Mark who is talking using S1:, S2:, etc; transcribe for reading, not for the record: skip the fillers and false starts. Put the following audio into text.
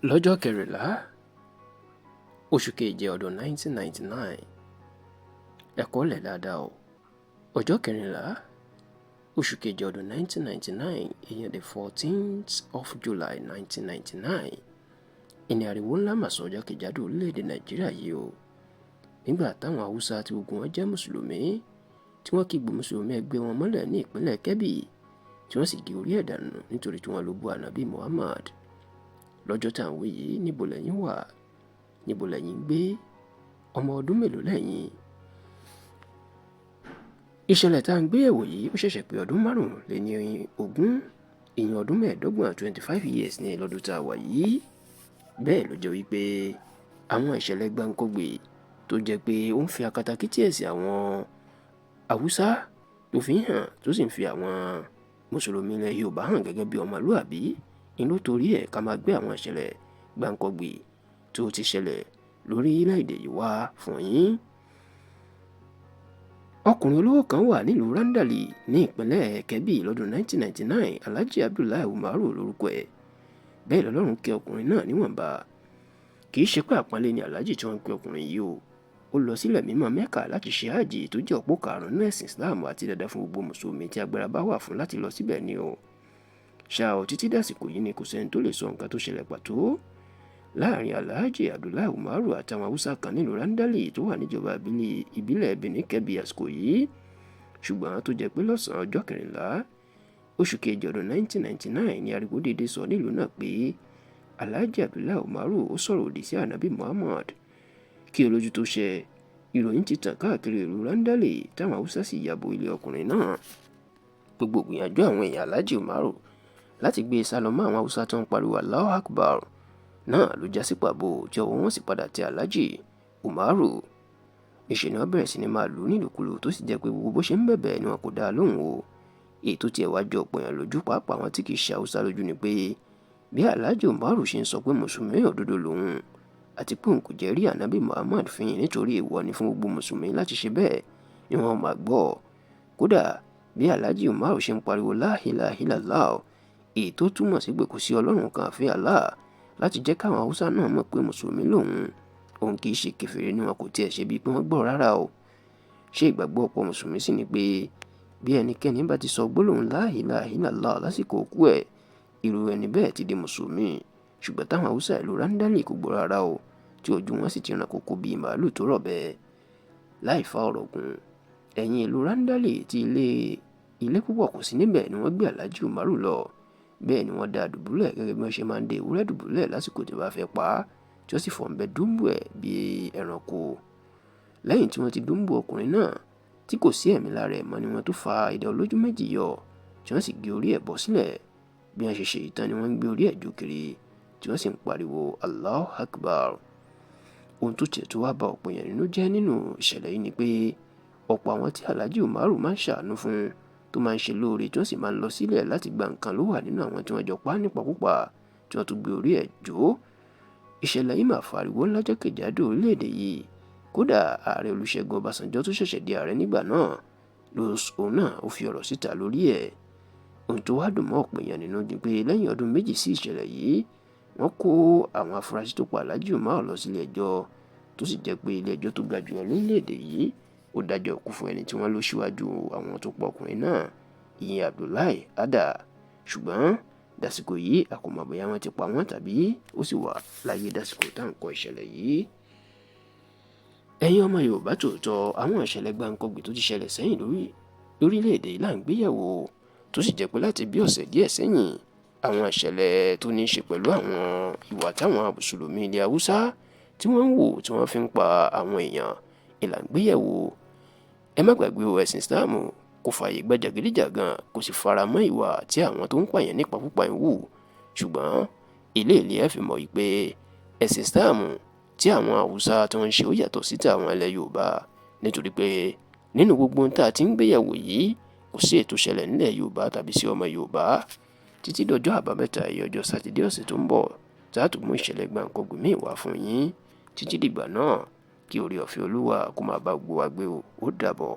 S1: lọ́jọ́ kẹrìnlá oṣù keje ọdún 1999 ẹ̀kọ́ lẹ̀ dáadáa o. ọjọ́ kẹrìnlá oṣù keje ọdún 1999 ìyẹn the 14th of July 1999 ìní ariwo ńlá mà sọ jákèjádò orílẹ̀-èdè Nàìjíríà yìí o, nígbà táwọn Haúsá tí gbogbo wọn jẹ́ mùsùlùmí tí wọ́n kígbe mùsùlùmí ẹgbẹ́ wọn mọ́lẹ̀ ní ìpínlẹ̀ Kebbi tí wọ́n sì gé orí ẹ̀ dànù nítorí tí wọ́n ló bú Ànábì Muhammad. lọ́jọ́ tá à ń wí yìí, níbo lẹ́yìn wà, níbo lẹ́yìn ń gbé, ọmọ ọdún mélòó lẹ́yìn? ìṣẹ̀lẹ̀ tá à ń gbé yẹ̀wò yìí ó ṣẹ̀ṣẹ̀ pé ọdún márùnléní-ogún, ìyẹn ọdún mẹ́ẹ̀ẹ́dọ́gbọ̀n 25 years ní lọ́dún tá a wà yìí. bẹ́ẹ̀ ló jẹ́ wípé àwọn ìṣẹ̀lẹ̀ gbáǹkọ́gbè tó jẹ́ pé ó ń fi akatakítí ẹ̀sìn àwọn Haúsá tó fi ń hàn, tó sì ń fi àwọn mùsùlùmí ilẹ̀ Yorùbá hàn gẹ́gẹ́ bí ọmọlúàbí, inú torí ẹ̀ ká máa gbé àwọn ìṣẹ̀lẹ̀ gbáǹkọ́gbè tó ti ṣẹlẹ̀ lórílẹ̀‐èdè yìí wá fún yín. ọkùnrin olówó kan wà nílùú Randali ní ìpínlẹ̀ Kebbi lọ́dún 1999, Alhaji Abdullahi Umaru lórúkọ ẹ̀. bẹ́ẹ̀ lọ́lọ́run kẹ́ ọkùnrin náà níwọ̀nba. kì í ṣe pé àpọ́nlé ni Alhaji tí wọ́n ń pe ọkùnrin yìí o. ó lọ sílẹ̀ mímọ́ Mẹ́kà láti ṣe hájì tó jẹ́ òpó karùn-ún ẹ̀sìn Islam àti dandan fún gbogbo mùsùlùmí tí agbára bá wà fún láti lọ síbẹ̀ ni o. ṣá o, títí dàsìkò yìí ni kò sẹ́ni tó lè sọ nǹkan tó ṣẹlẹ̀ pàtó láàrin Alhaji Abdullahi Umaru àtàwọn Haúsá kan nílùú Randali tó wà níjọba ìbílẹ̀ Benin Kebbi àsìkò yìí. ṣùgbọ́n tó jẹ́ pé lọ́sàn-án ọjọ́ kẹrìnlá oṣù kejì ọdún 1999 ni ariwo dédé sọ nílùú náà pé Alhaji Abdullahi Umaru ó sọ̀rọ̀ òdì sí Ànábì Muhammad. kí olójú tó ṣẹ, ìròyìn ti tàn káàkiri ìlú Randali táwọn Haúsá sì yàbò ilé ọkùnrin náà. gbogbo gbìyànjú àwọn èèyàn Alhaji Umaru láti gbé e sálọ mọ́ àwọn Haúsá tó ń pariwo Allahu Akbar náà ló já sí pàbó tí ọwọ́ wọn sì padà tẹ Alhaji Umaru. níṣẹ́ ni wọ́n bẹ̀rẹ̀ sí ni máa lù ú nílùkulù tó sì jẹ́ pé gbogbo bó ṣe ń bẹ̀bẹ̀ ni wọn kò dá a lóhùn o. èyí tó tiẹ̀ wá jọ ọ̀pọ̀ èèyàn lójú, pàápàá àwọn tí kì í ṣe Haúsá lójú, ni pé bí Alhaji Umaru ṣe ń sọ pé mùsùlùmí òdodo lòun àti pé òun kò jẹ́ rí Ànábì Muhammad fín nítorí èèwọ̀ ni fún gbogbo mùsùlùmí láti ṣe bẹ́ẹ̀ ni wọ́n máa gbọ́. kódà bí Alhaji Umaru ṣe ń pariwo la ilaha illallah, èyí tó túmọ̀ sí pé kò sí Ọlọ́run kan àfi Allah, láti jẹ́ káwọn Haúsá náà mọ̀ pé mùsùlùmí lòun, òun kì í ṣe kèfèrí ni wọn kò tiẹ̀ ṣe bíi pé wọ́n gbọ́ rárá o. ṣé ìgbàgbọ́ ọ̀pọ̀ mùsùlùmí sì ni pé bí ẹnikẹ́ni bá ti sọ gbólóhùn la ilaha illallah lásìkò òkú ẹ̀, irú ẹni bẹ́ẹ̀ ti di mùsùlùmí. ṣùgbọ́n táwọn Haúsá ìlú Randali kò gbọ́ rárá o, tí ojú wọn sì ti ràn kókó bíi màálù tó rọ̀ bẹ́ẹ̀. láì fa ọ̀rọ̀ gùn, ẹ̀yìn ìlú Randali tí ilé púpọ̀ kò sí níbẹ̀ ni wọ́n gbé Alhaji Umaru lọ. bẹ́ẹ̀ ni wọ́n dá a dùbúlẹ̀ gẹ́gẹ́ bí wọ́n ṣe máa ń dé ewúrẹ́ dùbúlẹ̀ lásìkò tí wọ́n bá fẹ́ pa á, tí wọ́n sì fọ̀nbẹ dúnbù ẹ̀ bíi ẹranko. lẹ́yìn tí wọ́n ti dúnbù ọkùnrin náà tí kò sí ẹ̀mí lára ẹ̀ mọ́ ni wọ́n tó fa idẹ olójú méjì yọ, tí wọ́n sì gé orí ẹ̀ bọ́ sílẹ̀. bí wọ́n ṣe ṣe ìtàn ni wọ́n ń gbé orí ẹ̀ jó kiri tí wọ́n sì ń pariwo Allahu Akbar. ohun tó tiẹ̀ tó wá ba ọ̀pọ̀ èèyàn nínú jẹ́ nínú ìṣẹ̀lẹ̀ yìí ni pé ọ̀pọ̀ àwọn tí Alhaji Umaru máa ń ṣàánú fún tó máa ń ṣe lóore tí wọ́n sì máa ń lọ sílẹ̀ láti gba nǹkan ló wà nínú àwọn tí wọ́n jọ pa nípakúpa tí wọ́n tún gbé orí ẹ̀ jó. ìṣẹ̀lẹ̀ yìí máa fariwo ńlá jákèjádò orílẹ̀-èdè yìí. kódà ààrẹ Olúṣẹ́gun Ọbásanjọ́ tó ṣẹ̀ṣẹ̀ di ààrẹ nígbà náà òun náà ó fi ọ̀rọ̀ síta lórí ẹ̀. ohun tó wá dùn mọ́ ọ̀pọ̀ èèyàn nínú ni pé lẹ́yìn ọdún méjì sí ìṣẹ̀lẹ̀ yìí, wọ́n kó àwọn afurasí tó pa Alhaji Umaru lọ sílé ẹjọ́, tó sì jẹ́ pé ilé ẹjọ́ tó ga jùlọ lórílẹ̀-èdè yìí ó dájọ́ ikú fún ẹni tí wọ́n lọ síwájú àwọn tó pa ọkùnrin náà, ìyẹn Abdullahi Ada. ṣùgbọ́n dàsìkò yìí a kò mọ̀ bóyá wọ́n ti pa wọ́n tàbí ó sì wà láyé dàsìkò tá à ń kọ ìṣẹ̀lẹ̀ yìí. ẹ̀yin ọmọ Yorùbá tòótọ́, àwọn ìṣẹ̀lẹ̀ gbáǹkọ́gbè tó ti ṣẹlẹ̀ sẹ́yìn lórílẹ̀-èdè yìí là ń gbéyẹ̀wò, tó sì jẹ́ pé láti bí ọ̀sẹ̀ díẹ̀ sẹ́yìn àwọn ìṣẹ̀lẹ̀ tó ní í ṣe pẹ̀lú àwọn ìwà táwọn mùsùlùmí ilẹ̀ Haúsá tí wọ́n ń wò tí wọ́n fi ń pa àwọn èèyàn ìlà ń gbéyẹ̀wò. ẹ má gbàgbé o, ẹ̀sìn Islam kò fààyè gba jàgídíjàgan, kò sì fara mọ́ ìwà tí àwọn tó ń pààyàn nípakúpa ń wù. ṣùgbọ́n ilé ẹ̀ fi mọ̀ pé ẹ̀sìn Islam tí àwọn Haúsá tó ń ṣe ó yàtọ̀ sí tàwọn ilẹ̀ Yorùbá, nítorí pé nínú gbogbo ohun tá a ti ń gbéyẹ̀wò yìí kò sí ètò ṣẹlẹ̀ nílẹ̀ Yorùbá tàbí sí ọmọ Yorùbá. títí dọjọ́ àbámẹ́ta yìí, ọjọ́ sátidé ọ̀sẹ̀ tó ń bọ̀, tá a tún mú ìṣẹ̀lẹ̀ gbáǹkọ́gbè míì wá fún yín. títí dìgbà náà, kí oore ọ̀fẹ́ Olúwa kó máa bá gbogbo wa gbé o. ó dàbọ̀.